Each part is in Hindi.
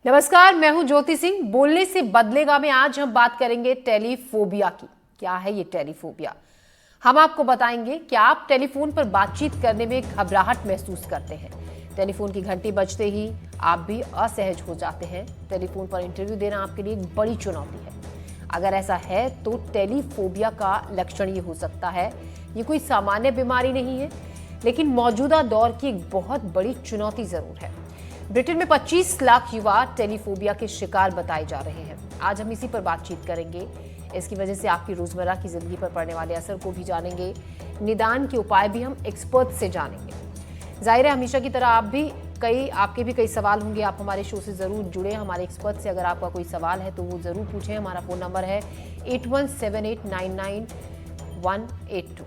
नमस्कार, मैं हूं ज्योति सिंह। बोलने से बदलेगा में आज हम बात करेंगे टेलीफोबिया की। क्या है ये टेलीफोबिया? हम आपको बताएंगे कि आप टेलीफोन पर बातचीत करने में घबराहट महसूस करते हैं। टेलीफोन की घंटी बजते ही आप भी असहज हो जाते हैं। टेलीफोन पर इंटरव्यू देना आपके लिए एक बड़ी चुनौती है। अगर ऐसा है तो टेलीफोबिया का लक्षण ये हो सकता है। ये कोई सामान्य बीमारी नहीं है, लेकिन मौजूदा दौर की एक बहुत बड़ी चुनौती जरूर है। ब्रिटेन में 25 लाख युवा टेलीफोबिया के शिकार बताए जा रहे हैं। आज हम इसी पर बातचीत करेंगे। इसकी वजह से आपकी रोजमर्रा की जिंदगी पर पड़ने वाले असर को भी जानेंगे। निदान के उपाय भी हम एक्सपर्ट से जानेंगे। जाहिर है, हमेशा की तरह आपके भी कई सवाल होंगे। आप हमारे शो से जरूर जुड़े। हमारे एक्सपर्ट से अगर आपका कोई सवाल है तो वो जरूर पूछें। हमारा फोन नंबर है 8178991182।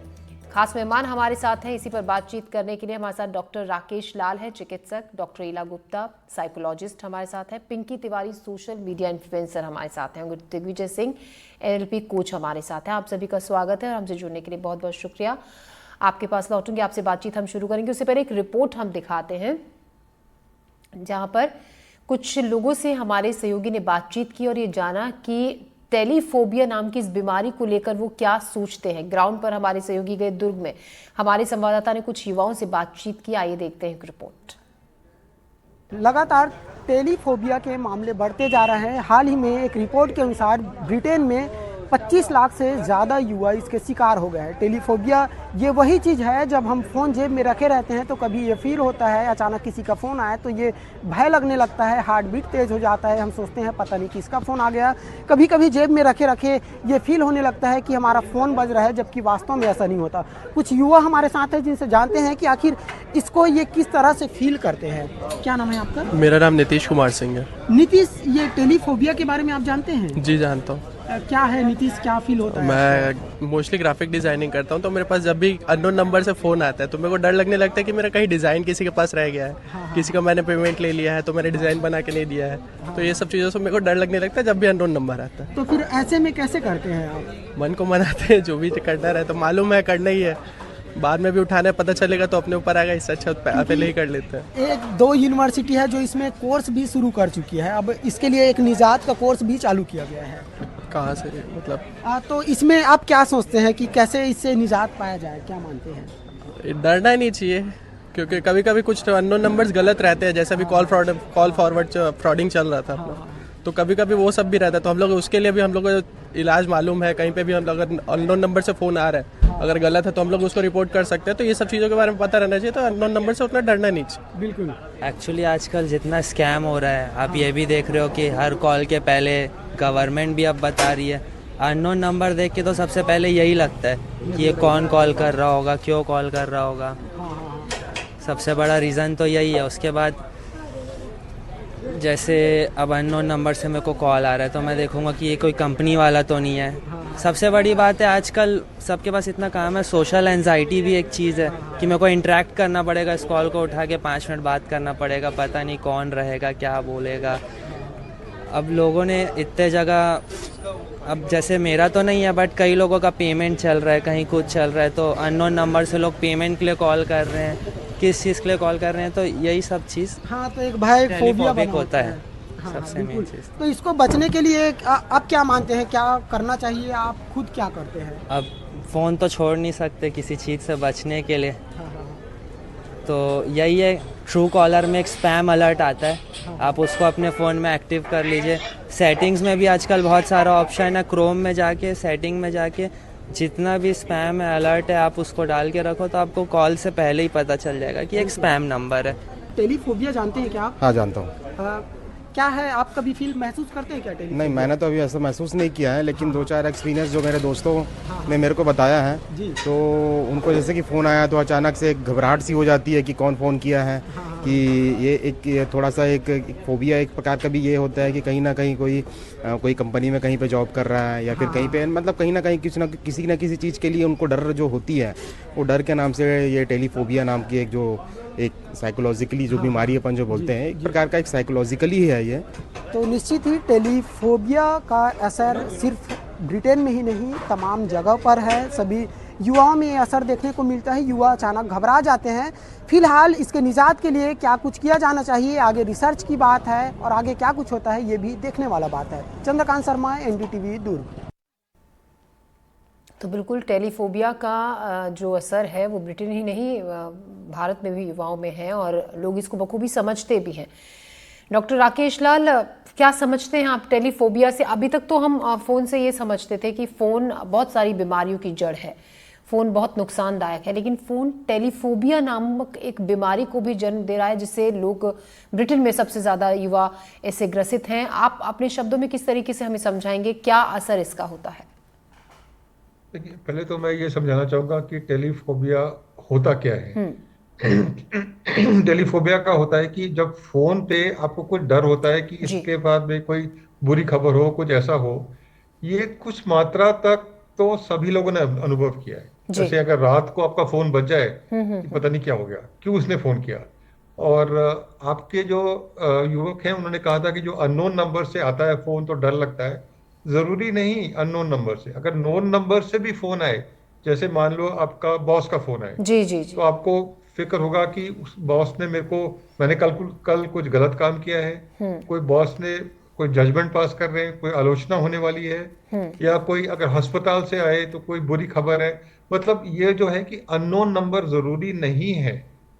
खास मेहमान हमारे साथ हैं। इसी पर बातचीत करने के लिए हमारे साथ डॉक्टर राकेश लाल है, चिकित्सक, डॉक्टर इला गुप्ता, साइकोलॉजिस्ट हमारे साथ हैं, Pinky Tiwari, social media influencer हमारे साथ हैं, दिग्विजय सिंह, एनएलपी कोच हमारे साथ हैं। आप सभी का स्वागत है और हमसे जुड़ने के लिए बहुत बहुत शुक्रिया। आपके पास लौटूंगे, आपसे बातचीत हम शुरू करेंगे। उससे पहले एक रिपोर्ट हम दिखाते हैं जहां पर कुछ लोगों से हमारे सहयोगी ने बातचीत की और ये जाना कि टेलीफोबिया नाम की इस बीमारी को लेकर वो क्या सोचते हैं। ग्राउंड पर हमारे सहयोगी गए दुर्ग में। हमारे संवाददाता ने कुछ युवाओं से बातचीत की। आइए देखते हैं एक रिपोर्ट। लगातार टेलीफोबिया के मामले बढ़ते जा रहे हैं। हाल ही में एक रिपोर्ट के अनुसार ब्रिटेन में 25 लाख से ज़्यादा युवा इसके शिकार हो गए हैं। टेलीफोबिया ये वही चीज़ है, जब हम फ़ोन जेब में रखे रहते हैं तो कभी ये फील होता है, अचानक किसी का फ़ोन आए तो ये भय लगने लगता है, हार्ट बीट तेज़ हो जाता है, हम सोचते हैं पता नहीं किसका फ़ोन आ गया। कभी कभी जेब में रखे रखे ये फील होने लगता है कि हमारा फ़ोन बज रहा है, जबकि वास्तव में ऐसा नहीं होता। कुछ युवा हमारे साथ हैं जिनसे जानते हैं कि आखिर इसको ये किस तरह से फील करते हैं। क्या नाम है आपका? मेरा नाम नीतीश कुमार सिंह है। नीतीश, ये टेलीफोबिया के बारे में आप जानते हैं? जी जानता हूँ। क्या है नीतीश, क्या फील होता है? मैं मोस्टली ग्राफिक डिज़ाइनिंग करता हूँ, तो मेरे पास जब भी अननोन नंबर से फ़ोन आता है तो मेरे को डर लगने लगता है कि मेरा कहीं डिज़ाइन किसी के पास रह गया है। किसी का मैंने पेमेंट ले लिया है तो मैंने डिज़ाइन बना के नहीं दिया है। तो ये सब चीज़ों से मेरे को डर लगने लगता है जब भी अननोन नंबर आता है। तो फिर ऐसे में कैसे करते हैं आप? मन को मनाते हैं, जो भी करना रहे तो मालूम है करना ही है, बाद में भी उठाना है, पता चलेगा तो अपने ऊपर आएगा। इससे अच्छा पहले ही कर लेते हैं। एक दो यूनिवर्सिटी है जो इसमें कोर्स भी शुरू कर चुकी है। अब इसके लिए एक निजात का कोर्स भी चालू किया गया है। कहाँ से मतलब? तो इसमें आप क्या सोचते हैं कि कैसे इससे निजात पाया जाए, क्या मानते हैं? डरना ही नहीं चाहिए, क्योंकि कभी कभी कुछ अननोन नंबर्स गलत रहते हैं। जैसे अभी कॉल फॉरवर्ड फ्रॉडिंग चल रहा था अपना, तो कभी कभी वो सब भी रहता है। तो हम लोग उसके लिए भी हम लोग को इलाज मालूम है। कहीं पे भी हम लोग अगर अननोन नंबर से फ़ोन आ रहा है, अगर गलत है तो हम लोग उसको रिपोर्ट कर सकते हैं। तो ये सब चीज़ों के बारे में पता रहना चाहिए। तो अननोन नंबर से उतना डरना नहीं चाहिए। बिल्कुल। एक्चुअली आजकल जितना स्कैम हो रहा है, आप ये भी देख रहे हो कि हर कॉल के पहले गवर्नमेंट भी अब बता रही है। अननोन नंबर देख के तो सबसे पहले यही लगता है कि ये कौन कॉल कर रहा होगा, क्यों कॉल कर रहा होगा। सबसे बड़ा रीज़न तो यही है। उसके बाद जैसे अब अननोन नंबर से मेरे को कॉल आ रहा है तो मैं देखूंगा कि ये कोई कंपनी वाला तो नहीं है। सबसे बड़ी बात है, आजकल सबके पास इतना काम है, सोशल एंजाइटी भी एक चीज़ है कि मेरे को इंटरेक्ट करना पड़ेगा। इस कॉल को उठा के 5 मिनट बात करना पड़ेगा, पता नहीं कौन रहेगा, क्या बोलेगा। अब लोगों ने इतने जगह, अब जैसे मेरा तो नहीं है बट कई लोगों का पेमेंट चल रहा है, कहीं कुछ चल रहा है, तो अननोन नंबर से लोग पेमेंट के लिए कॉल कर रहे हैं, किस चीज़ के लिए कॉल कर रहे हैं। तो यही सब चीज़ हाँ, तो एक भय फोबिया होता है। हाँ, सबसे मेन चीज़। तो इसको बचने के लिए आप क्या मानते हैं, क्या करना चाहिए? आप खुद क्या करते हैं? अब फ़ोन तो छोड़ नहीं सकते किसी चीज़ से बचने के लिए। तो यही है, ट्रू कॉलर में एक स्पैम अलर्ट आता है, आप उसको अपने फ़ोन में एक्टिव कर लीजिए। सेटिंग्स में भी आजकल बहुत सारा ऑप्शन है, क्रोम में जाके सेटिंग में जाके जितना भी स्पैम है अलर्ट है आप उसको डाल के रखो, तो आपको कॉल से पहले ही पता चल जाएगा कि एक स्पैम नंबर है। टेलीफोबिया जानते हैं क्या आप? हाँ जानता हूँ। क्या है, आप कभी फील महसूस करते हैं क्या टेलीफोबिया? नहीं, मैंने तो अभी ऐसा महसूस नहीं किया है, लेकिन 2-4 एक्सपीरियंस जो मेरे दोस्तों ने मेरे को बताया है, तो उनको जैसे कि फ़ोन आया तो अचानक से एक घबराहट सी हो जाती है कि कौन फ़ोन किया है। कि ये थोड़ा सा एक फोबिया एक प्रकार का भी ये होता है कि कहीं ना कहीं कोई कंपनी में कहीं पे जॉब कर रहा है या फिर कहीं पे, मतलब कहीं ना कहीं किसी ना किसी चीज़ के लिए उनको डर जो होती है, वो डर के नाम से ये टेलीफोबिया नाम की एक साइकोलॉजिकली जो बीमारी अपन जो बोलते हैं, एक प्रकार का एक साइकोलॉजिकली ही है ये। तो निश्चित ही टेलीफोबिया का असर सिर्फ ब्रिटेन में ही नहीं, तमाम जगह पर है। सभी युवाओं में ये असर देखने को मिलता है, युवा अचानक घबरा जाते हैं। फिलहाल इसके निजात के लिए क्या कुछ किया जाना चाहिए, आगे रिसर्च की बात है और आगे क्या कुछ होता है ये भी देखने वाला बात है। चंद्रकांत शर्मा, एनडीटीवी, दुर्ग। तो बिल्कुल टेलीफोबिया का जो असर है वो ब्रिटेन ही नहीं भारत में भी युवाओं में है और लोग इसको बखूबी समझते भी हैं। डॉक्टर राकेश लाल, क्या समझते हैं आप टेलीफोबिया से? अभी तक तो हम फ़ोन से ये समझते थे कि फ़ोन बहुत सारी बीमारियों की जड़ है, फ़ोन बहुत नुकसानदायक है, लेकिन फ़ोन टेलीफोबिया नामक एक बीमारी को भी जन्म दे रहा है जिससे लोग ब्रिटेन में सबसे ज़्यादा युवा इससे ग्रसित हैं। आप अपने शब्दों में किस तरीके से हमें समझाएंगे क्या असर इसका होता है? देखिए, पहले तो मैं ये समझाना चाहूँगा कि टेलीफोबिया होता क्या है। टेलीफोबिया का होता है कि जब फोन पे आपको कुछ डर होता है कि जी। इसके बाद में कोई बुरी खबर हो, कुछ ऐसा हो। ये कुछ मात्रा तक तो सभी लोगों ने अनुभव किया है। जी। जैसे अगर रात को आपका फोन बज जाए कि पता नहीं क्या हो गया, क्यों उसने फोन किया। और आपके जो युवक हैं उन्होंने कहा था कि जो अननोन नंबर से आता है फोन तो डर लगता है। जरूरी नहीं अननोन नंबर से, अगर नोन नंबर से भी फोन आए, जैसे मान लो आपका बॉस का फोन आए, जी जी जी। तो आपको फिक्र होगा कि उस बॉस ने मैंने कल कुछ गलत काम किया है, कोई बॉस ने कोई जजमेंट पास कर रहे हैं, कोई आलोचना होने वाली है, या कोई अगर अस्पताल से आए तो कोई बुरी खबर है। मतलब ये जो है कि अननोन नंबर जरूरी नहीं है,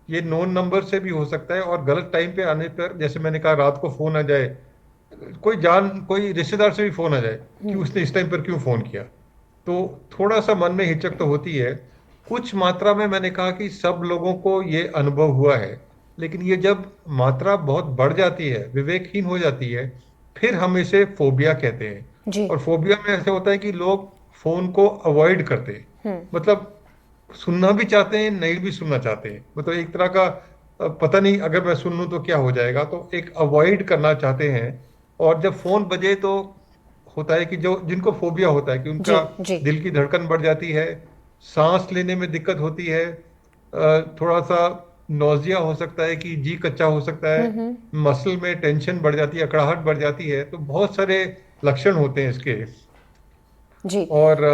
ये नोन नंबर से भी हो सकता है। और गलत टाइम पे आने पर, जैसे मैंने कहा, रात को फोन आ जाए, कोई रिश्तेदार से भी फोन आ जाए कि उसने इस टाइम पर क्यों फोन किया, तो थोड़ा सा मन में हिचक तो होती है। कुछ मात्रा में मैंने कहा कि सब लोगों को ये अनुभव हुआ है, लेकिन ये जब मात्रा बहुत बढ़ जाती है, विवेकहीन हो जाती है, फिर हम इसे फोबिया कहते हैं। जी। और फोबिया में ऐसे होता है कि लोग फोन को अवॉइड करते हैं, मतलब सुनना भी चाहते हैं, नहीं भी सुनना चाहते हैं। मतलब एक तरह का पता नहीं अगर मैं सुन लूं तो क्या हो जाएगा, तो एक अवॉइड करना चाहते हैं। और जब फोन बजे तो होता है कि जो जिनको फोबिया होता है कि जी उनका जी। दिल की धड़कन बढ़ जाती है, सांस लेने में दिक्कत होती है, थोड़ा सा नौजिया हो सकता है कि जी कच्चा हो सकता है, मसल में टेंशन बढ़ जाती है, अकड़ाहट बढ़ जाती है। तो बहुत सारे लक्षण होते हैं इसके। जी और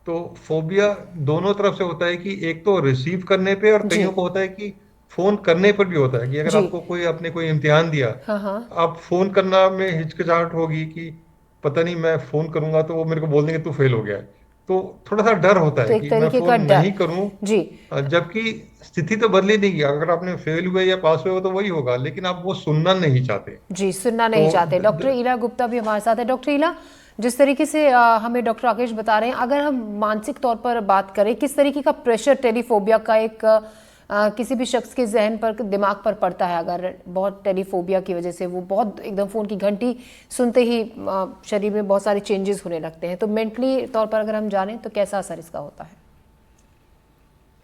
तो फोबिया दोनों तरफ से होता है कि एक तो रिसीव करने पे, और जी कईयों को होता है कि फोन करने पर भी होता है कि अगर जी। आपको आपने कोई इम्तिहान दिया, हाँ हाँ। आप फोन करना में हिचकिचाहट होगी कि पता नहीं मैं फोन करूंगा तो वो मेरे को बोल देंगे तू फेल हो गया है। तो थोड़ा सा डर होता तो है एक कि मैं तरीके का फोन डर। नहीं करूं। जी जबकि स्थिति तो बदली नहीं, अगर आपने फेल हुए या पास हुए हो तो वही होगा, लेकिन आप वो सुनना नहीं चाहते। जी, सुनना तो नहीं चाहते। डॉक्टर ईला गुप्ता भी हमारे साथ है। डॉक्टर ईला, जिस तरीके से हमें डॉक्टर राकेश बता रहे हैं, अगर हम मानसिक तौर पर बात करें, किस तरीके का प्रेशर टेलीफोबिया का एक किसी भी शख्स के जहन पर, दिमाग पर पड़ता है अगर बहुत टेलीफोबिया की वजह से वो बहुत एकदम फ़ोन की घंटी सुनते ही शरीर में बहुत सारे चेंजेस होने लगते हैं, तो मेंटली तौर पर अगर हम जानें तो कैसा असर इसका होता है?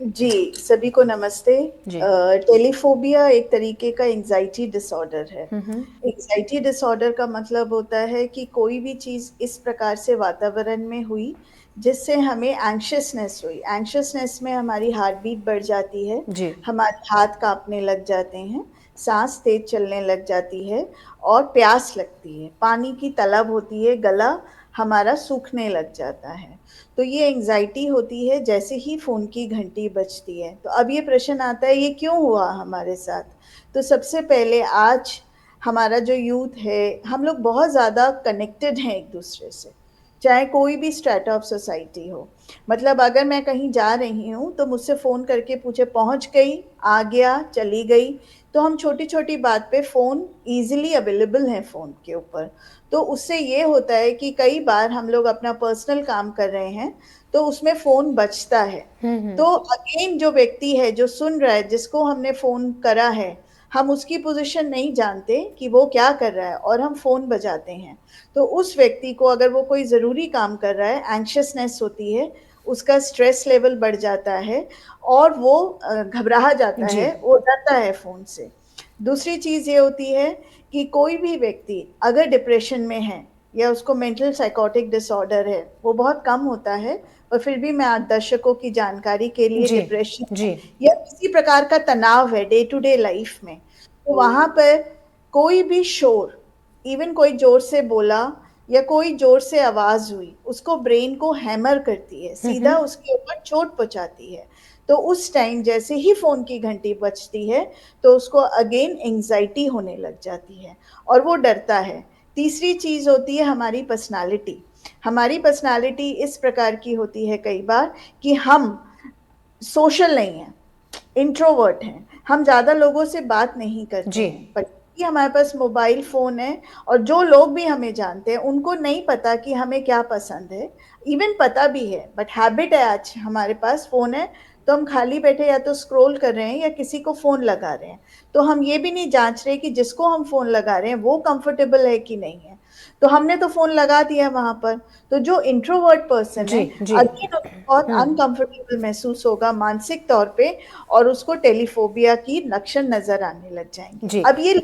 जी, सभी को नमस्ते। जी। टेलीफोबिया एक तरीके का एंग्जाइटी डिसऑर्डर है। एंग्जाइटी डिसऑर्डर का मतलब होता है कि कोई भी चीज़ इस प्रकार से वातावरण में हुई जिससे हमें एंग्शियसनेस हुई। एंग्शियसनेस में हमारी हार्ट बीट बढ़ जाती है, जी हमारे हाथ काँपने लग जाते हैं, सांस तेज चलने लग जाती है और प्यास लगती है, पानी की तलब होती है, गला हमारा सूखने लग जाता है। तो ये एंग्जाइटी होती है जैसे ही फ़ोन की घंटी बजती है। तो अब ये प्रश्न आता है, ये क्यों हुआ हमारे साथ? तो सबसे पहले आज हमारा जो यूथ है, हम लोग बहुत ज़्यादा कनेक्टेड हैं एक-दूसरे से, चाहे कोई भी स्ट्रैटा ऑफ सोसाइटी हो। मतलब अगर मैं कहीं जा रही हूँ, तो मुझसे फ़ोन करके पूछे, पहुँच गई, आ गया, चली गई, तो हम छोटी-छोटी बात पे फ़ोन ईज़िली अवेलेबल हैं फ़ोन के ऊपर। तो उससे ये होता है कि कई बार हम लोग अपना पर्सनल काम कर रहे हैं, तो उसमें फ़ोन बजता है। तो अगेन जो व्यक्ति है, जो सुन रहा है, जिसको हमने फ़ोन करा है, हम उसकी पोज़ीशन नहीं जानते कि वो क्या कर रहा है और हम फ़ोन बजाते हैं। तो उस व्यक्ति को अगर वो कोई ज़रूरी काम कर रहा है, एंग्शियसनेस होती है, उसका स्ट्रेस लेवल बढ़ जाता है और वो घबरा जाता जी है, वो डरता है फ़ोन से। दूसरी चीज़ ये होती है कि कोई भी व्यक्ति अगर डिप्रेशन में है या उसको मेंटल साइकोटिक डिसऑर्डर है, वो बहुत कम होता है, पर फिर भी मैं आज दर्शकों की जानकारी के लिए जी डिप्रेशन जी या किसी प्रकार का तनाव है डे टू डे लाइफ में, तो वहाँ पर कोई भी शोर, इवन कोई ज़ोर से बोला या कोई जोर से आवाज हुई, उसको ब्रेन को हैमर करती है, सीधा उसके ऊपर चोट पहुंचाती है। तो उस टाइम जैसे ही फोन की घंटी बजती है तो उसको अगेन एंजाइटी होने लग जाती है और वो डरता है। तीसरी चीज होती है हमारी पर्सनालिटी। हमारी पर्सनालिटी इस प्रकार की होती है कई बार कि हम सोशल नहीं है, इंट्रोवर्ट हैं, हम ज्यादा लोगों से बात नहीं करते हैं, पर कि हमारे पास मोबाइल फोन है और जो लोग भी हमें जानते हैं उनको नहीं पता कि हमें क्या पसंद है, इवन पता भी है बट हैबिट है, आज हमारे पास फोन है तो हम खाली बैठे या तो स्क्रॉल कर रहे हैं या किसी को फोन लगा रहे हैं, तो हम ये भी नहीं जांच रहे कि जिसको हम फोन लगा रहे हैं वो कंफर्टेबल है कि नहीं है, तो हमने तो फोन लगा दिया वहां पर। तो जो इंट्रोवर्ट पर्सन है अगेन बहुत अनकंफर्टेबल महसूस होगा मानसिक तौर पे और उसको टेलीफोबिया की लक्षण नजर आने लग जाएंगे। अब ये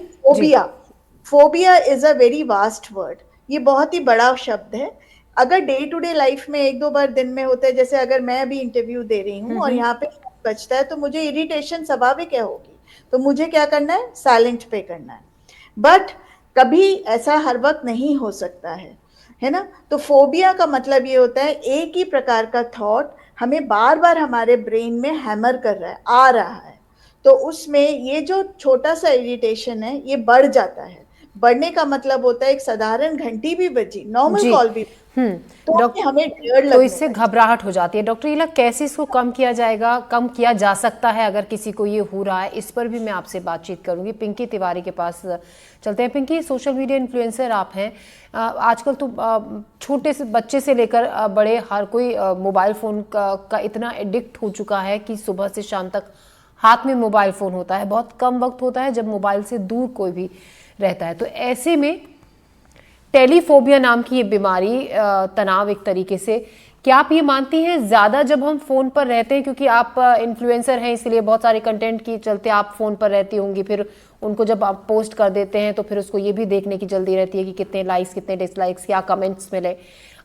phobia is a very vast word, ये बहुत ही बड़ा शब्द है। अगर डे टू डे लाइफ में एक दो बार दिन में होता है, जैसे अगर मैं अभी इंटरव्यू दे रही हूँ और यहाँ पे बचता है तो मुझे इरिटेशन स्वाभाविक है होगी, तो मुझे क्या करना है, साइलेंट पे करना है। बट कभी ऐसा हर वक्त नहीं हो सकता है ना। तो फोबिया का मतलब ये होता है एक ही प्रकार का थॉट हमें बार बार हमारे ब्रेन में हैमर कर रहा है, आ रहा है, तो उसमें ये जो छोटा सा इरिटेशन है ये बढ़ जाता है। बढ़ने का मतलब होता है एक साधारण घंटी भी बजी, नॉर्मल कॉल भी, तो हमें डर लगने तो इससे घबराहट हो जाती है। डॉक्टर इला, कैसे इसको कम किया जाएगा, कम किया जा सकता है अगर किसी को ये हो रहा है? इस पर भी मैं आपसे बातचीत करूंगी। पिंकी तिवारी के पास चलते हैं। पिंकी, सोशल मीडिया इन्फ्लुएंसर आप हैं, आजकल तो छोटे से बच्चे से लेकर बड़े हर कोई मोबाइल फ़ोन का इतना एडिक्ट हो चुका है कि सुबह से शाम तक हाथ में मोबाइल फ़ोन होता है। बहुत कम वक्त होता है जब मोबाइल से दूर कोई भी रहता है। तो ऐसे में टेलीफोबिया नाम की ये बीमारी, तनाव एक तरीके से, क्या आप ये मानती हैं ज़्यादा जब हम फ़ोन पर रहते हैं, क्योंकि आप इन्फ्लुएंसर हैं इसलिए बहुत सारे कंटेंट की चलते आप फ़ोन पर रहती होंगी, फिर उनको जब आप पोस्ट कर देते हैं तो फिर उसको ये भी देखने की जल्दी रहती है कि कितने लाइक्स, कितने डिसलाइक्स, क्या कमेंट्स मिले।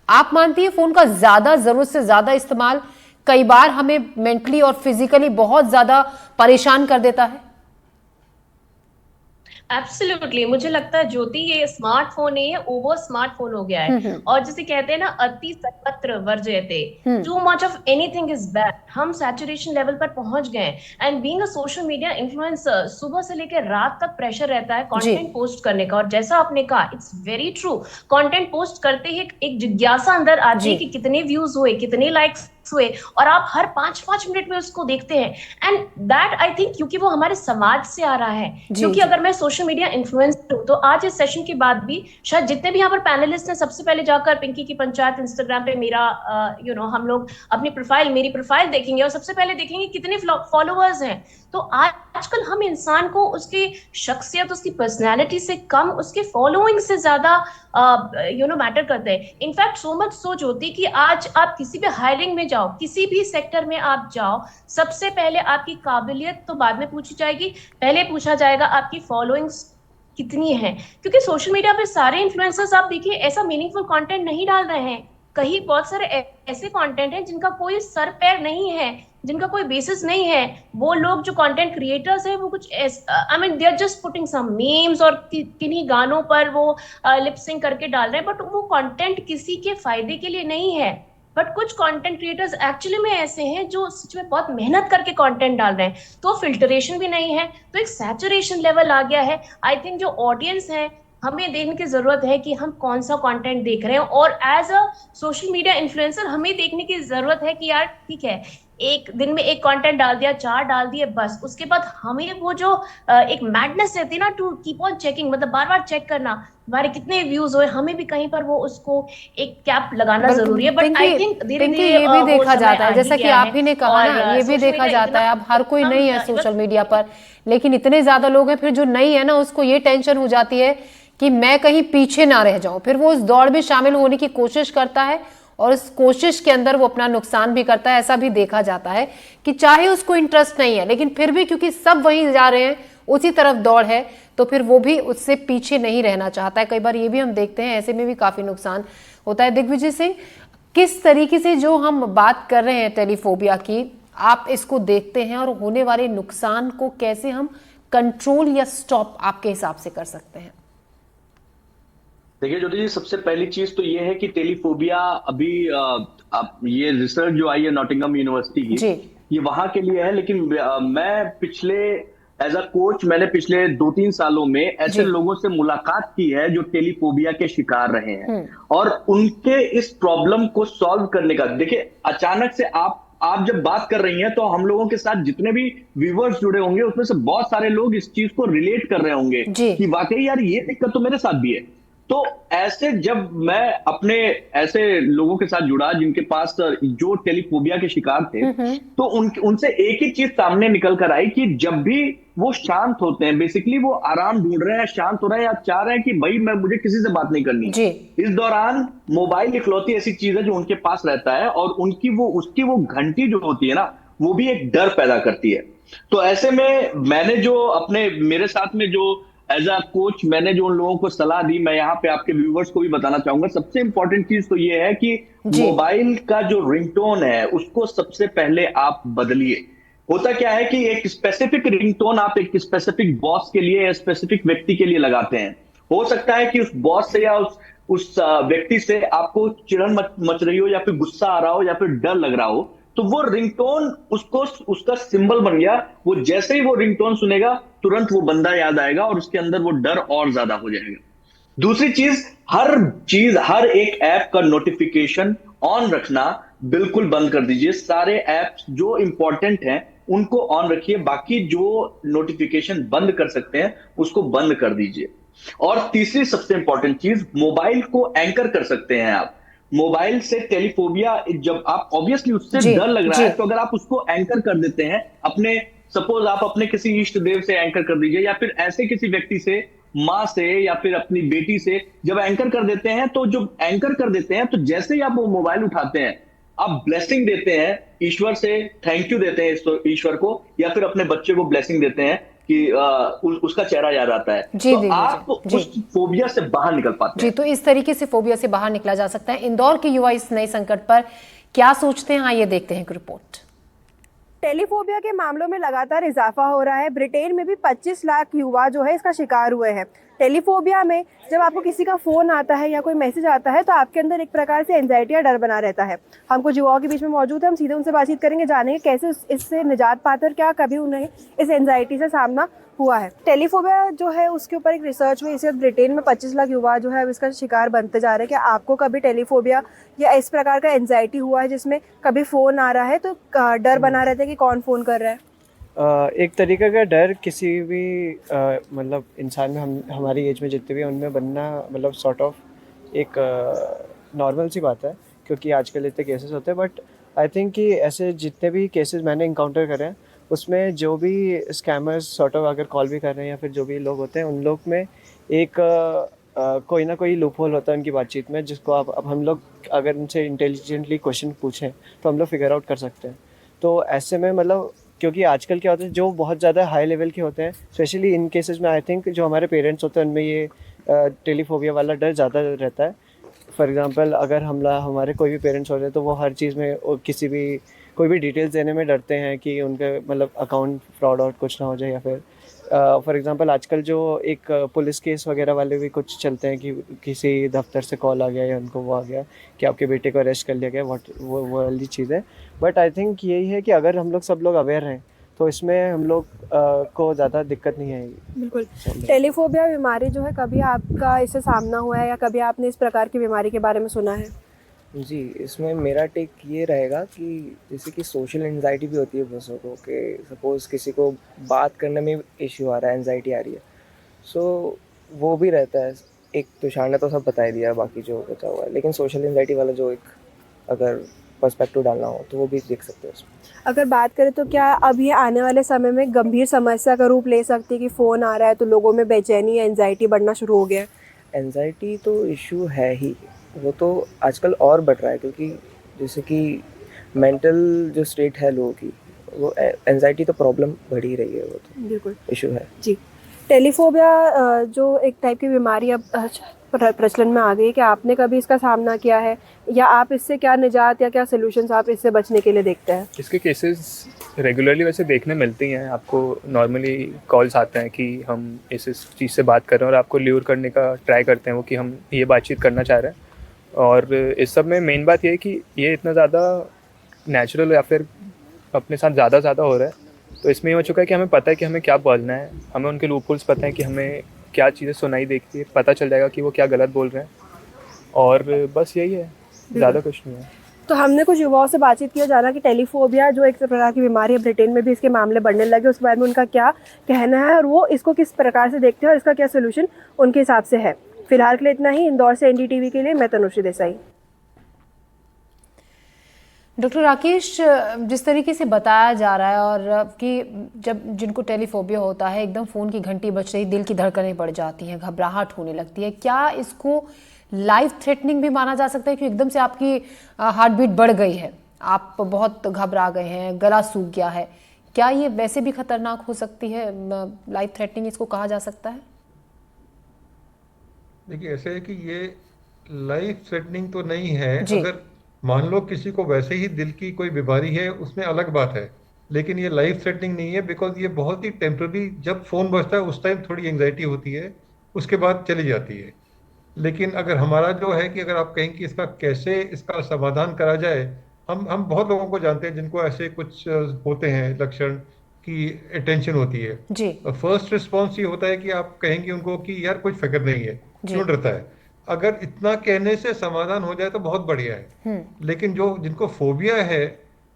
आप मानती हैं फ़ोन का ज़्यादा, ज़रूरत से ज़्यादा इस्तेमाल कई बार हमें मेंटली और फिजिकली बहुत ज़्यादा परेशान कर देता है? एब्सोल्युटली, मुझे लगता है ज्योति ये स्मार्टफोन नहीं है, ओवर स्मार्टफोन हो गया है। और जिसे कहते हैं ना, अति सर्वत्र वर्जयते, too much of anything is bad. हम सैचुरेशन लेवल पर पहुंच गए। And being a social media influencer, सुबह से लेकर रात तक प्रेशर रहता है कंटेंट पोस्ट करने का। और जैसा आपने कहा, it's very true, content post करते ही एक जिज्ञासा अंदर आती है कि कितने व्यूज हुए, कितने लाइक्स हुए, और आप हर 5-5 मिनट में उसको देखते हैं। एंड दैट आई थिंक, क्योंकि वो हमारे समाज से आ रहा है। क्योंकि अगर मैं सोशल मीडिया इन्फ्लुएंसर हूं तो आज इस सेशन के बाद भी शायद जितने भी यहाँ पर पैनलिस्ट हैं, सबसे पहले जाकर पिंकी की पंचायत इंस्टाग्राम पे मेरा हम लोग अपनी मेरी प्रोफाइल देखेंगे और सबसे पहले देखेंगे कितने फॉलोअर्स हैं। तो आजकल हम इंसान को उसकी शख्सियत, उसकी पर्सनैलिटी से कम उसके फॉलोइंग से ज्यादा मैटर करते हैं। इनफैक्ट सो मच सोच होती कि आज आप किसी भी हायरिंग में जाओ, किसी भी सेक्टर में आप जाओ, सबसे पहले आपकी काबिलियत तो बाद में पूछी जाएगी, पहले पूछा जाएगा आपकी फॉलोइंग्स कितनी है। क्योंकि सोशल मीडिया पे सारे इन्फ्लुएंसर्स आप देखिए ऐसा मीनिंगफुल कंटेंट नहीं डाल रहे हैं। कहीं बहुत सारे ऐसे कंटेंट हैं जिनका कोई सर पैर नहीं है, जिनका कोई बेसिस नहीं है। वो लोग जो कंटेंट क्रिएटर्स हैं वो कुछ I mean they are just putting some memes और किन्हीं गानों पर वो लिप सिंक करके डाल रहे हैं, बट वो कंटेंट किसी के फायदे के लिए नहीं है। बट कुछ कंटेंट क्रिएटर्स एक्चुअली में ऐसे हैं जो सच में बहुत मेहनत करके कंटेंट डाल रहे हैं, तो फिल्टरेशन भी नहीं है, तो एक सैचुरेशन लेवल आ गया है। आई थिंक जो ऑडियंस है, हमें देखने की जरूरत है कि हम कौन सा कंटेंट देख रहे हैं, और as a social media influencer हमें देखने की जरूरत है कि यार ठीक है, एक दिन में एक कंटेंट डाल दिया, 4 डाल दिए, बस उसके बाद हमें वो जो एक मैडनेस रहती है ना, टू कीप ऑन चेकिंग, मतलब बार बार चेक करना हमारे कितने व्यूज हुए, हमें भी कहीं पर वो उसको एक कैप लगाना जरूरी है। बट आई थिंक धीरे धीरे ये भी देखा जाता है, जैसा कि आप ही ने कहा ना, ये भी देखा जाता है। अब हर कोई नहीं है सोशल मीडिया पर, लेकिन इतने ज्यादा लोग हैं, फिर जो नहीं है ना उसको ये टेंशन हो जाती है कि मैं कहीं पीछे ना रह जाऊं, फिर वो उस दौड़ में शामिल होने की कोशिश करता है और उस कोशिश के अंदर वो अपना नुकसान भी करता है। ऐसा भी देखा जाता है कि चाहे उसको इंटरेस्ट नहीं है, लेकिन फिर भी क्योंकि सब वहीं जा रहे हैं, उसी तरफ दौड़ है, तो फिर वो भी उससे पीछे नहीं रहना चाहता है। कई बार ये भी हम देखते हैं, ऐसे में भी काफी नुकसान होता है। दिग्विजय सिंह, किस तरीके से जो हम बात कर रहे हैं टेलीफोबिया की, आप इसको देखते हैं और होने वाले नुकसान को कैसे हम कंट्रोल या स्टॉप आपके हिसाब से कर सकते हैं? देखिए ज्योति जी, सबसे पहली चीज तो ये है कि टेलीफोबिया अभी ये रिसर्च जो आई है नॉटिंघम यूनिवर्सिटी की, जी। ये वहां के लिए है, लेकिन मैं पिछले एज अ कोच मैंने पिछले 2-3 सालों में ऐसे जी। लोगों से मुलाकात की है जो टेलीफोबिया के शिकार रहे हैं, और उनके इस प्रॉब्लम को सॉल्व करने का, देखिए अचानक से आप जब बात कर रही हैं तो हम लोगों के साथ जितने भी व्यूअर्स जुड़े होंगे उसमें से बहुत सारे लोग इस चीज को रिलेट कर रहे होंगे जी। कि वाकई यार ये दिक्कत तो मेरे साथ भी है। तो ऐसे जब मैं अपने ऐसे लोगों के साथ जुड़ा जिनके पास जो टेलीफोबिया के शिकार थे, तो उनसे एक ही चीज सामने निकल कर आई कि जब भी वो शांत होते हैं, बेसिकली वो आराम ढूंढ रहे हैं, शांत हो रहे हैं या चाह रहे हैं कि भाई मुझे किसी से बात नहीं करनी है, जी। इस दौरान मोबाइल इकलौती ऐसी चीज है जो उनके पास रहता है, और उसकी वो घंटी जो होती है ना, वो भी एक डर पैदा करती है। तो ऐसे में मैंने जो मेरे साथ में जो एज अ कोच मैंने जो उन लोगों को सलाह दी, मैं यहाँ पे आपके व्यूवर्स को भी बताना चाहूंगा। सबसे इंपॉर्टेंट चीज तो ये है कि मोबाइल का जो रिंगटोन है उसको सबसे पहले आप बदलिए। होता क्या है कि एक स्पेसिफिक रिंगटोन आप एक स्पेसिफिक बॉस के लिए या स्पेसिफिक व्यक्ति के लिए लगाते हैं। हो सकता है कि उस बॉस से या उस व्यक्ति से आपको चिढ़न मच रही हो, या फिर गुस्सा आ रहा हो, या फिर डर लग रहा हो, तो वो रिंगटोन उसका सिंबल बन गया। वो जैसे ही वो रिंगटोन सुनेगा तुरंत वो बंदा याद आएगा और उसके अंदर वो डर और ज्यादा हो जाएगा। दूसरी चीज, हर एक ऐप का नोटिफिकेशन ऑन रखना बिल्कुल बंद कर दीजिए। सारे ऐप्स जो इंपॉर्टेंट हैं उनको ऑन रखिए, बाकी जो नोटिफिकेशन बंद कर सकते हैं उसको बंद कर दीजिए। और तीसरी सबसे इंपॉर्टेंट चीज, मोबाइल को एंकर कर सकते हैं आप। मोबाइल से टेलीफोबिया, जब आप ऑब्वियसली उससे डर लग रहा है, तो अगर आप उसको एंकर कर देते हैं सपोज आप अपने किसी इष्ट देव से एंकर कर दीजिए, या फिर ऐसे किसी व्यक्ति से, माँ से या फिर अपनी बेटी से जब एंकर कर देते हैं, तो जब एंकर कर देते हैं तो जैसे ही आप वो मोबाइल उठाते हैं आप ब्लेसिंग देते हैं ईश्वर से, थैंक यू देते हैं ईश्वर को, या फिर अपने बच्चे को ब्लेसिंग देते हैं कि उसका चेहरा याद आता है, तो आप उस फोबिया से बाहर निकल पाते हैं। जी, तो इस तरीके से फोबिया से बाहर निकला जा सकता है। इंदौर के युवा इस नए संकट पर क्या सोचते हैं, आइए देखते हैं एक रिपोर्ट। टेलीफोबिया के मामलों में लगातार इजाफा हो रहा है। ब्रिटेन में भी 25 लाख युवा जो है इसका शिकार हुए हैं। टेलीफोबिया में जब आपको किसी का फ़ोन आता है या कोई मैसेज आता है तो आपके अंदर एक प्रकार से एंजाइटी या डर बना रहता है। हम कुछ युवाओं के बीच में मौजूद है, हम सीधे उनसे बातचीत करेंगे, जानेंगे कैसे इससे निजात पाते और क्या कभी उन्हें इस एंजाइटी से सामना हुआ है। टेलीफोबिया जो है उसके ऊपर एक रिसर्च हुई, इस वक्त ब्रिटेन में 25 लाख युवा जो है अब इसका शिकार बनते जा रहे हैं। क्या आपको कभी टेलीफोबिया या इस प्रकार का एंजाइटी हुआ है जिसमें कभी फ़ोन आ रहा है तो डर बना रहता है कि कौन फ़ोन कर रहा है? एक तरीके का डर किसी भी मतलब इंसान में, हमारी एज में जितने भी उनमें बनना मतलब सॉर्ट ऑफ एक नॉर्मल सी बात है, क्योंकि आजकल इतने केसेस होते हैं। बट आई थिंक कि ऐसे जितने भी केसेस मैंने इनकाउंटर करे हैं उसमें जो भी स्कैमर्स सॉर्ट ऑफ अगर कॉल भी कर रहे हैं या फिर जो भी लोग होते हैं, उन लोग में एक कोई ना कोई लूप होल होता है उनकी बातचीत में, जिसको अब हम लोग अगर उनसे इंटेलिजेंटली क्वेश्चन पूछें तो हम लोग फिगर आउट कर सकते हैं। तो ऐसे में मतलब क्योंकि आजकल क्या होता है, जो बहुत ज़्यादा हाई लेवल के होते हैं, स्पेशली इन केसेस में आई थिंक जो हमारे पेरेंट्स होते हैं उनमें ये टेलीफोबिया वाला डर ज़्यादा रहता है। फॉर एग्जांपल अगर हमारे कोई भी पेरेंट्स होते हैं तो वो हर चीज़ में कोई भी डिटेल्स देने में डरते हैं कि उनके मतलब अकाउंट फ्रॉड और कुछ ना हो जाए, या फिर फॉर एग्जांपल आजकल जो एक पुलिस केस वगैरह वाले भी कुछ चलते हैं कि किसी दफ्तर से कॉल आ गया या उनको वो आ गया कि आपके बेटे को अरेस्ट कर लिया गया, वो वाली चीज़ें। बट आई थिंक यही है कि अगर हम लोग सब लोग अवेयर हैं तो इसमें हम लोग को ज़्यादा दिक्कत नहीं आएगी। बिल्कुल। टेलीफोबिया बीमारी जो है, कभी आपका इससे सामना हुआ है या कभी आपने इस प्रकार की बीमारी के बारे में सुना है? जी, इसमें मेरा टेक ये रहेगा कि जैसे कि सोशल एंजाइटी भी होती है बच्चों को, कि सपोज़ किसी को बात करने में इश्यू आ रहा है, एंजाइटी आ रही है, सो वो भी रहता है। एक तुषार ने तो सब बता ही दिया बाकी जो बचा हुआ है, लेकिन सोशल एंजाइटी वाला जो एक अगर पर्सपेक्टिव डालना हो तो वो भी देख सकते हैं उसमें। अगर बात करें तो क्या अब ये आने वाले समय में गंभीर समस्या का रूप ले सकती है कि फ़ोन आ रहा है तो लोगों में बेचैनी या एंजाइटी बढ़ना शुरू हो गया है? एंजाइटी तो इशू है ही, वो तो आजकल और बढ़ रहा है, क्योंकि जैसे कि मेंटल जो स्टेट है लोगों की, वो एंजाइटी तो प्रॉब्लम बढ़ ही रही है, वो तो बिल्कुल इशू है। जी, टेलीफोबिया जो एक टाइप की बीमारी अब प्रचलन में आ गई है, क्या आपने कभी इसका सामना किया है या आप इससे क्या निजात या क्या सोल्यूशंस आप इससे बचने के लिए देखते हैं? इसके केसेस रेगुलरली वैसे देखने मिलती हैं आपको, नॉर्मली कॉल्स आते हैं कि हम इस चीज़ से बात कर रहे हैं और आपको ल्यूर करने का ट्राई करते हैं वो कि हम ये बातचीत करना चाह रहे हैं। और इस सब में मेन बात ये है कि ये इतना ज़्यादा नेचुरल या फिर अपने साथ ज़्यादा हो रहा है, तो इसमें ये हो चुका है कि हमें पता है कि हमें क्या बोलना है, हमें उनके लूपहोल्स पता है कि हमें क्या चीज़ें सुनाई देती है, पता चल जाएगा कि वो क्या गलत बोल रहे हैं, और बस यही है, ज़्यादा कुछ नहीं है। तो हमने कुछ युवाओं से बातचीत किया जाना कि टेलीफोबिया जो एक प्रकार की बीमारी है, ब्रिटेन में भी इसके मामले बढ़ने लगे, उसके बारे में उनका क्या कहना है और वो इसको किस प्रकार से देखते हैं और इसका क्या सोल्यूशन उनके हिसाब से है। फिलहाल के लिए इतना ही। इंदौर से एनडीटीवी के लिए मैं तनुश्री देसाई। डॉक्टर राकेश, जिस तरीके से बताया जा रहा है और कि जब जिनको टेलीफोबिया होता है एकदम फ़ोन की घंटी बज रही दिल की धड़कनें बढ़ जाती हैं, घबराहट होने लगती है, क्या इसको लाइफ थ्रेटनिंग भी माना जा सकता है कि एकदम से आपकी हार्ट बीट बढ़ गई है, आप बहुत घबरा गए हैं, गला सूख गया है, क्या ये वैसे भी खतरनाक हो सकती है? लाइफ थ्रेटनिंग इसको कहा जा सकता है? देखिए, ऐसे है कि ये लाइफ थ्रेटनिंग तो नहीं है। जी। अगर मान लो किसी को वैसे ही दिल की कोई बीमारी है, उसमें अलग बात है, लेकिन ये लाइफ थ्रेटनिंग नहीं है, बिकॉज ये बहुत ही टेम्पररी, जब फोन बजता है उस टाइम थोड़ी एंग्जाइटी होती है, उसके बाद चली जाती है। लेकिन अगर हमारा जो है कि अगर आप कहें कि इसका कैसे इसका समाधान करा जाए, हम बहुत लोगों को जानते हैं जिनको ऐसे कुछ होते हैं लक्षण की अटेंशन होती है। जी। फर्स्ट रिस्पॉन्स ये होता है कि आप कहेंगे उनको कि यार कुछ फिक्र नहीं है, जी। क्यों डरता है। अगर इतना कहने से समाधान हो जाए तो बहुत बढ़िया है। लेकिन जो जिनको फोबिया है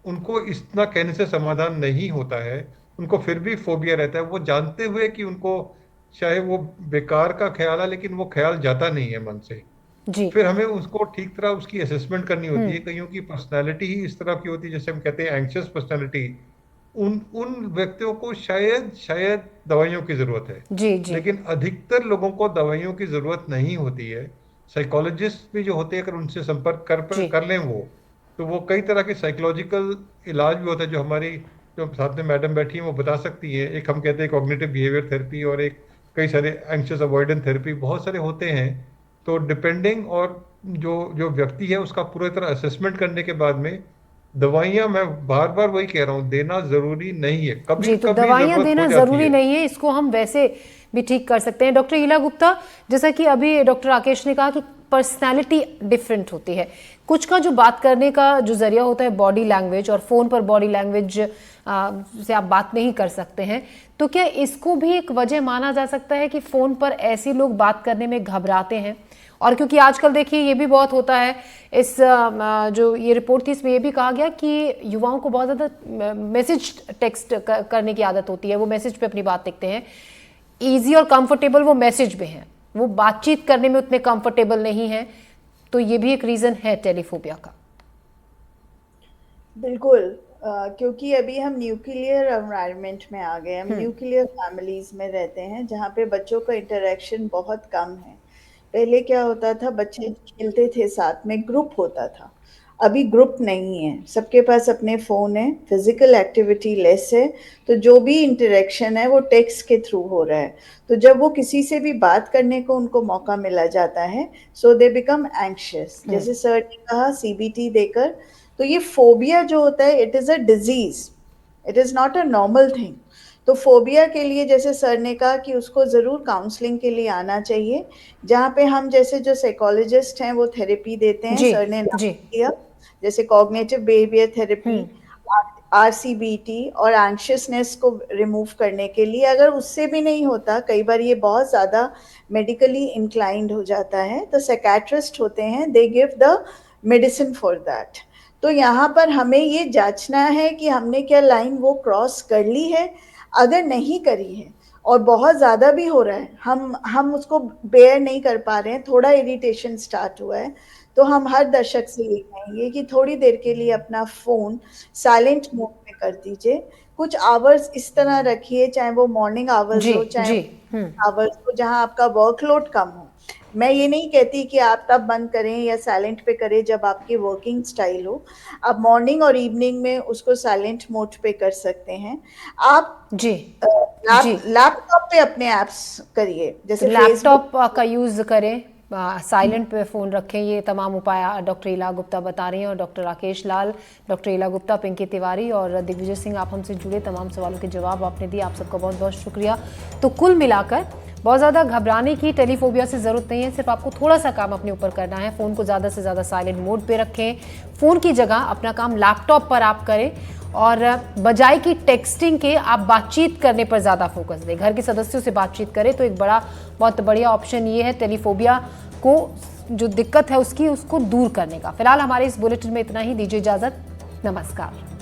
उनको इतना कहने से समाधान नहीं होता है, उनको फिर भी फोबिया रहता है, वो जानते हुए कि उनको चाहे वो बेकार का ख्याल है लेकिन वो ख्याल जाता नहीं है मन से। जी। फिर हमें उसको ठीक तरह उसकी असेसमेंट करनी होती है। कईयों की पर्सनालिटी ही इस तरह की होती है, जैसे हम कहते हैं एंग्शियस पर्सनालिटी, उन उन व्यक्तियों को शायद दवाइयों की जरूरत है। जी। जी। लेकिन अधिकतर लोगों को दवाइयों की जरूरत नहीं होती है। साइकोलॉजिस्ट भी जो होते हैं, अगर उनसे संपर्क जी। कर लें वो, तो वो कई तरह के साइकोलॉजिकल इलाज भी होता है, जो हमारी जो साथ में मैडम बैठी हैं वो बता सकती है। एक हम कहते हैं कॉग्निटिव बिहेवियर थेरेपी, और एक कई सारे एंग्शियस अवॉइडेंस थेरेपी, बहुत सारे होते हैं। तो डिपेंडिंग, और जो जो व्यक्ति है उसका पूरी तरह असेसमेंट करने के बाद में दवाइयां, मैं बार बार वही कह रहा हूँ, देना जरूरी नहीं है। कभी जी, तो कभी दवाइयां जरूरत देना हो जाती जरूरी है। नहीं है, इसको हम वैसे भी ठीक कर सकते हैं। डॉक्टर ईला गुप्ता, जैसा कि अभी डॉक्टर राकेश ने कहा कि पर्सनालिटी डिफरेंट होती है, कुछ का जो बात करने का जो जरिया होता है बॉडी लैंग्वेज, और फोन पर बॉडी लैंग्वेज से आप बात नहीं कर सकते हैं, तो क्या इसको भी एक वजह माना जा सकता है कि फोन पर ऐसे लोग बात करने में घबराते हैं? और क्योंकि आजकल देखिए ये भी बहुत होता है, इस जो ये रिपोर्ट थी इसमें ये भी कहा गया कि युवाओं को बहुत ज़्यादा मैसेज टेक्स्ट करने की आदत होती है, वो मैसेज पे अपनी बात लिखते हैं, ईजी और कंफर्टेबल वो मैसेज में हैं, वो बातचीत करने में उतने कंफर्टेबल नहीं हैं, तो ये भी एक रीज़न है टेलीफोबिया का। बिल्कुल, क्योंकि अभी हम न्यूक्लियर एनवायरनमेंट में आ गए, हम न्यूक्लियर फैमिलीज में रहते हैं जहाँ पे बच्चों का इंटरेक्शन बहुत कम है। पहले क्या होता था, बच्चे खेलते थे साथ में, ग्रुप होता था। अभी ग्रुप नहीं है, सबके पास अपने फ़ोन है, फिजिकल एक्टिविटी लेस है, तो जो भी इंटरेक्शन है वो टेक्स्ट के थ्रू हो रहा है। तो जब वो किसी से भी बात करने को उनको मौका मिला जाता है, सो दे बिकम एंग्शियस। जैसे सर ने कहा सीबीटी देकर, तो ये फोबिया जो होता है it is a disease, it is not a normal thing. तो फोबिया के लिए जैसे सर ने कहा कि उसको ज़रूर काउंसलिंग के लिए आना चाहिए, जहाँ पे हम जैसे जो साइकोलॉजिस्ट हैं वो थेरेपी देते हैं, सर ने नाम दिया, जैसे कॉग्निटिव बिहेवियर थेरेपी, आरसीबीटी, और एंग्शियसनेस को रिमूव करने के लिए। अगर उससे भी नहीं होता, कई बार ये बहुत ज़्यादा मेडिकली इंक्लाइंड हो जाता है, तो साइकेट्रिस्ट होते हैं, they give the medicine for that. तो यहाँ पर हमें ये जांचना है कि हमने क्या लाइन वो क्रॉस कर ली है। अगर नहीं करी है और बहुत ज़्यादा भी हो रहा है, हम उसको बेयर नहीं कर पा रहे हैं, थोड़ा इरिटेशन स्टार्ट हुआ है, तो हम हर दर्शक से ये कहेंगे कि थोड़ी देर के लिए अपना फ़ोन साइलेंट मोड में कर दीजिए, कुछ आवर्स इस तरह रखिए, चाहे वो मॉर्निंग आवर्स हो, चाहे आवर्स हो जहाँ आपका वर्कलोड कम हो। मैं ये नहीं कहती कि आप तब बंद करें या साइलेंट पे करें जब आपकी वर्किंग स्टाइल हो, आप मॉर्निंग और इवनिंग में उसको साइलेंट मोड पे कर सकते हैं। आप लैपटॉप पे अपने ऐप्स करिए, जैसे लैपटॉप का यूज करें, साइलेंट पे फ़ोन रखें, ये तमाम उपाय डॉक्टर इला गुप्ता बता रही हैं। और डॉक्टर राकेश लाल, डॉक्टर इला गुप्ता, पिंकी तिवारी और दिग्विजय सिंह, आप हमसे जुड़े, तमाम सवालों के जवाब आपने दिए, आप सबका बहुत बहुत शुक्रिया। तो कुल मिलाकर बहुत ज़्यादा घबराने की टेलीफोबिया से ज़रूरत नहीं है, सिर्फ आपको थोड़ा सा काम अपने ऊपर करना है। फ़ोन को ज़्यादा से ज़्यादा साइलेंट मोड पे रखें, फ़ोन की जगह अपना काम लैपटॉप पर आप करें और बजाय की टेक्सटिंग के आप बातचीत करने पर ज़्यादा फोकस दें। घर के सदस्यों से बातचीत करें तो एक बहुत बढ़िया ऑप्शन ये है टेलीफोबिया को जो दिक्कत है उसको दूर करने का। फिलहाल हमारे इस बुलेटिन में इतना ही, दीजिए इजाज़त, नमस्कार।